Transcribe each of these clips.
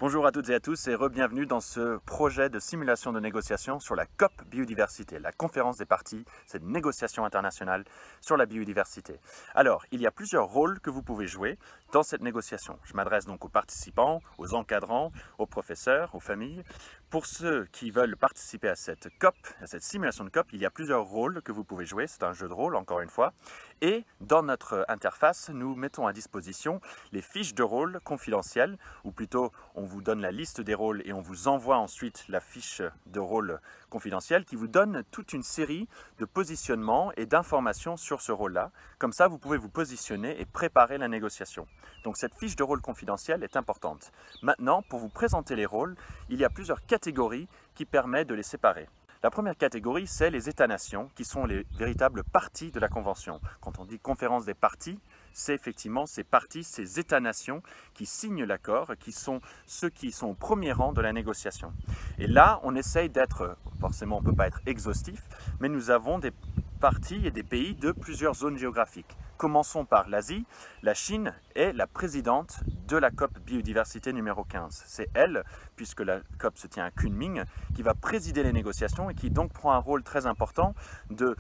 Bonjour à toutes et à tous et re-bienvenue dans ce projet de simulation de négociation sur la COP Biodiversité, la conférence des parties, cette négociation internationale sur la biodiversité. Alors, il y a plusieurs rôles que vous pouvez jouer dans cette négociation. Je m'adresse donc aux participants, aux encadrants, aux professeurs, aux familles. Pour ceux qui veulent participer à cette COP, à cette simulation de COP, il y a plusieurs rôles que vous pouvez jouer. C'est un jeu de rôle, encore une fois. Et dans notre interface, nous mettons à disposition les fiches de rôle confidentielles, ou plutôt on vous donne la liste des rôles et on vous envoie ensuite la fiche de rôle confidentielle qui vous donne toute une série de positionnements et d'informations sur ce rôle-là. Comme ça, vous pouvez vous positionner et préparer la négociation. Donc cette fiche de rôle confidentielle est importante. Maintenant, pour vous présenter les rôles, il y a plusieurs catégories qui permettent de les séparer. La première catégorie, c'est les États-nations, qui sont les véritables parties de la Convention. Quand on dit conférence des parties, c'est effectivement ces parties, ces États-nations qui signent l'accord, qui sont ceux qui sont au premier rang de la négociation. Et là, on essaye d'être, forcément on ne peut pas être exhaustif, mais nous avons des parties et des pays de plusieurs zones géographiques. Commençons par l'Asie. La Chine est la présidente de la COP Biodiversité numéro 15. C'est elle, puisque la COP se tient à Kunming, qui va présider les négociations et qui donc prend un rôle très important de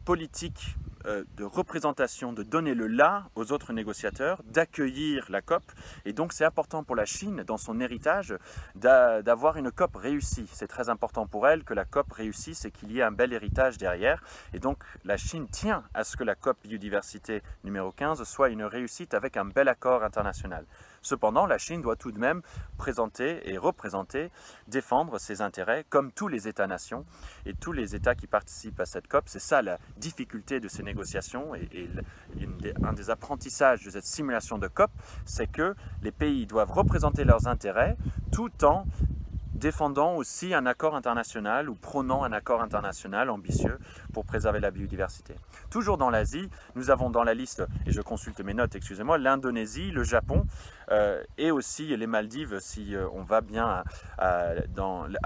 politique de représentation, de donner le là aux autres négociateurs, d'accueillir la COP. Et donc c'est important pour la Chine, dans son héritage, d'avoir une COP réussie. C'est très important pour elle que la COP réussisse et qu'il y ait un bel héritage derrière. Et donc la Chine tient à ce que la COP Biodiversité numéro 15 soit une réussite avec un bel accord international. Cependant, la Chine doit tout de même présenter et représenter, défendre ses intérêts comme tous les États-nations et tous les États qui participent à cette COP. C'est ça la difficulté de ces négociations et un des apprentissages de cette simulation de COP, c'est que les pays doivent représenter leurs intérêts tout en défendant aussi un accord international ou prônant un accord international ambitieux pour préserver la biodiversité. Toujours dans l'Asie, nous avons dans la liste, et je consulte mes notes, excusez-moi, l'Indonésie, le Japon et aussi les Maldives si on va bien à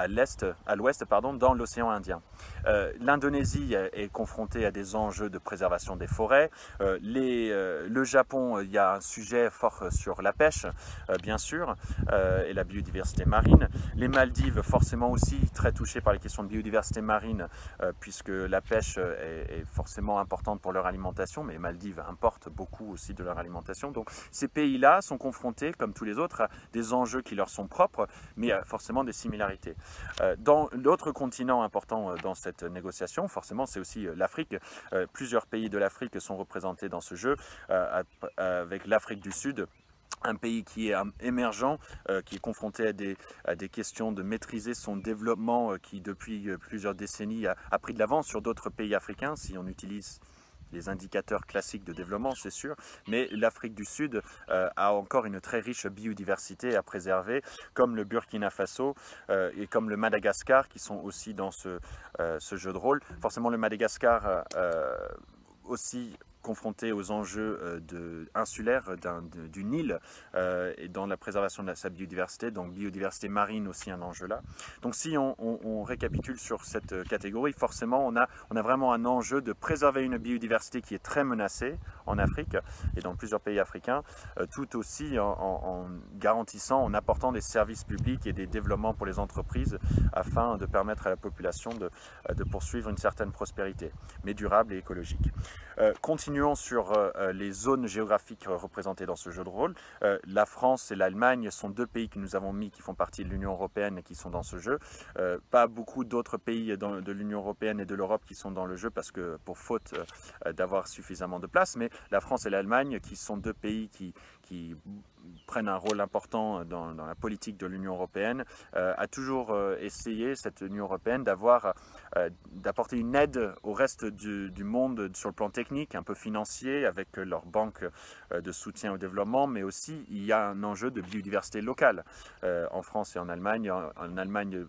l'ouest, dans l'océan Indien. L'Indonésie est confrontée à des enjeux de préservation des forêts. Le Japon, il y a un sujet fort sur la pêche, bien sûr, et la biodiversité marine. Les Maldives, forcément aussi très touchées par les questions de biodiversité marine, puisque la pêche est forcément importante pour leur alimentation, mais les Maldives importent beaucoup aussi de leur alimentation. Donc ces pays-là sont confrontés, comme tous les autres, à des enjeux qui leur sont propres, mais forcément des similarités. Dans l'autre continent important dans cette négociation, forcément, c'est aussi l'Afrique. Plusieurs pays de l'Afrique sont représentés dans ce jeu, avec l'Afrique du Sud, un pays qui est émergent, qui est confronté à des questions de maîtriser son développement, qui depuis plusieurs décennies a pris de l'avance sur d'autres pays africains, si on utilise les indicateurs classiques de développement, c'est sûr, mais l'Afrique du Sud a encore une très riche biodiversité à préserver, comme le Burkina Faso et comme le Madagascar, qui sont aussi dans ce jeu de rôle. Forcément, le Madagascar aussi confronté aux enjeux insulaires d'une île et dans la préservation de sa biodiversité, donc biodiversité marine aussi un enjeu là. Donc si on récapitule sur cette catégorie, forcément on a vraiment un enjeu de préserver une biodiversité qui est très menacée en Afrique et dans plusieurs pays africains, tout aussi en garantissant, en apportant des services publics et des développements pour les entreprises afin de permettre à la population de poursuivre une certaine prospérité, mais durable et écologique. Continuons sur les zones géographiques représentées dans ce jeu de rôle. La France et l'Allemagne sont deux pays que nous avons mis qui font partie de l'Union européenne et qui sont dans ce jeu. Pas beaucoup d'autres pays de l'Union européenne et de l'Europe qui sont dans le jeu parce que pour faute d'avoir suffisamment de place, mais la France et l'Allemagne qui sont deux pays qui prennent un rôle important dans la politique de l'Union européenne, a toujours essayé, cette Union européenne, d'apporter une aide au reste du monde sur le plan technique, un peu financier, avec leur banque de soutien au développement, mais aussi il y a un enjeu de biodiversité locale en France et en Allemagne. En Allemagne,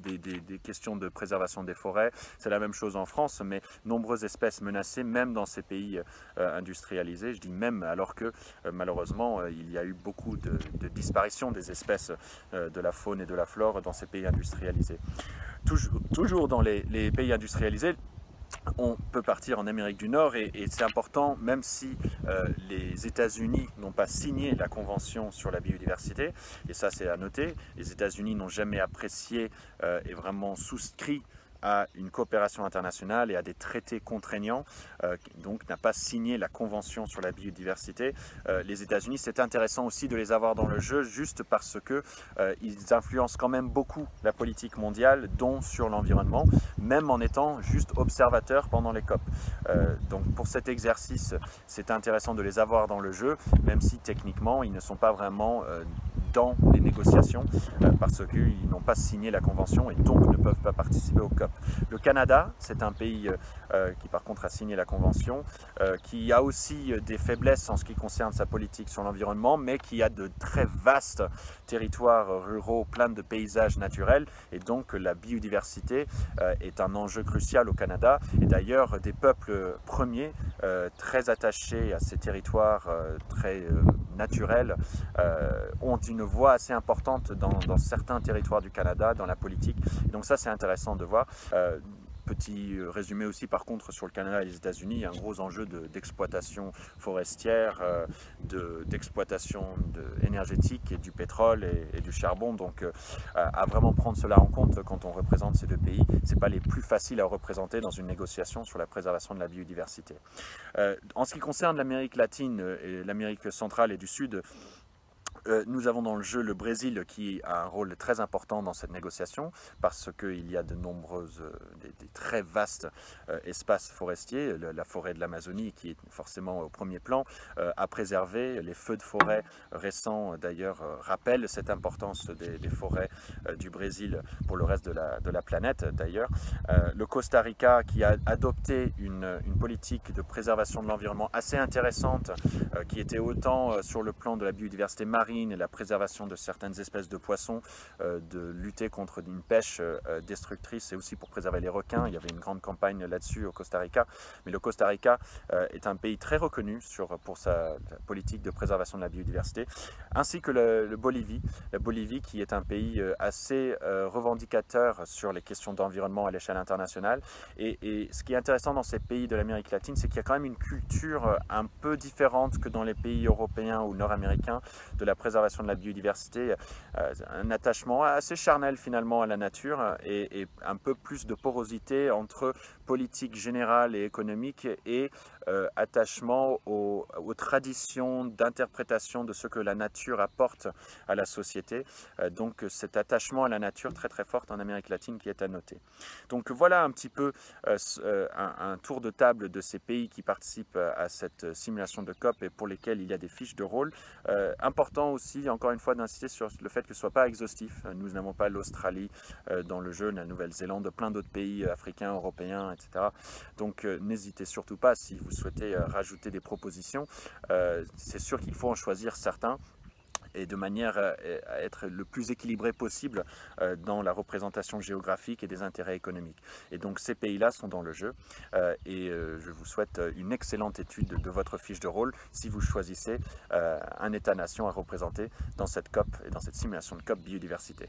des questions de préservation des forêts. C'est la même chose en France, mais nombreuses espèces menacées, même dans ces pays industrialisés. Je dis même alors que malheureusement, il y a eu beaucoup de disparitions des espèces de la faune et de la flore dans ces pays industrialisés. Toujours dans les pays industrialisés, on peut partir en Amérique du Nord et c'est important, même si les États-Unis n'ont pas signé la Convention sur la biodiversité, et ça c'est à noter, les États-Unis n'ont jamais apprécié et vraiment souscrit à une coopération internationale et à des traités contraignants, donc n'a pas signé la Convention sur la biodiversité. Les États-Unis, c'est intéressant aussi de les avoir dans le jeu, juste parce que ils influencent quand même beaucoup la politique mondiale, dont sur l'environnement, même en étant juste observateurs pendant les COP. Donc pour cet exercice, c'est intéressant de les avoir dans le jeu, même si techniquement, ils ne sont pas vraiment dans les négociations parce qu'ils n'ont pas signé la convention et donc ne peuvent pas participer au COP. Le Canada, c'est un pays qui par contre a signé la convention, qui a aussi des faiblesses en ce qui concerne sa politique sur l'environnement, mais qui a de très vastes territoires ruraux, pleins de paysages naturels, et donc la biodiversité est un enjeu crucial au Canada. Et d'ailleurs, des peuples premiers très attachés à ces territoires très naturels ont une voix assez importante dans certains territoires du Canada, dans la politique. Et donc ça, c'est intéressant de voir. Petit résumé aussi par contre sur le Canada et les États-Unis, un gros enjeu d'exploitation forestière, d'exploitation énergétique et du pétrole et du charbon. Donc à vraiment prendre cela en compte quand on représente ces deux pays, ce n'est pas les plus faciles à représenter dans une négociation sur la préservation de la biodiversité. En ce qui concerne l'Amérique latine et l'Amérique centrale et du Sud, nous avons dans le jeu le Brésil qui a un rôle très important dans cette négociation parce qu'il y a de nombreuses, des très vastes espaces forestiers, la forêt de l'Amazonie qui est forcément au premier plan à préserver. Les feux de forêt récents d'ailleurs rappellent cette importance des forêts du Brésil pour le reste de la planète d'ailleurs. Le Costa Rica qui a adopté une politique de préservation de l'environnement assez intéressante qui était autant sur le plan de la biodiversité marine et la préservation de certaines espèces de poissons, de lutter contre une pêche destructrice et aussi pour préserver les requins. Il y avait une grande campagne là-dessus au Costa Rica. Mais le Costa Rica est un pays très reconnu pour sa politique de préservation de la biodiversité, ainsi que la Bolivie qui est un pays assez revendicateur sur les questions d'environnement à l'échelle internationale. Et ce qui est intéressant dans ces pays de l'Amérique latine, c'est qu'il y a quand même une culture un peu différente que dans les pays européens ou nord-américains de la préservation de la biodiversité, un attachement assez charnel finalement à la nature et un peu plus de porosité entre politique générale et économique et attachement aux traditions d'interprétation de ce que la nature apporte à la société. Donc cet attachement à la nature très très fort en Amérique latine qui est à noter. Donc voilà un petit peu un tour de table de ces pays qui participent à cette simulation de COP et pour lesquels il y a des fiches de rôle. Important aussi, encore une fois, d'insister sur le fait que ce ne soit pas exhaustif. Nous n'avons pas l'Australie dans le jeu, la Nouvelle-Zélande, plein d'autres pays africains, européens, etc. Donc n'hésitez surtout pas si vous souhaitez rajouter des propositions. C'est sûr qu'il faut en choisir certains et de manière à être le plus équilibré possible dans la représentation géographique et des intérêts économiques. Et donc ces pays-là sont dans le jeu et je vous souhaite une excellente étude de votre fiche de rôle si vous choisissez un État-nation à représenter dans cette COP et dans cette simulation de COP biodiversité.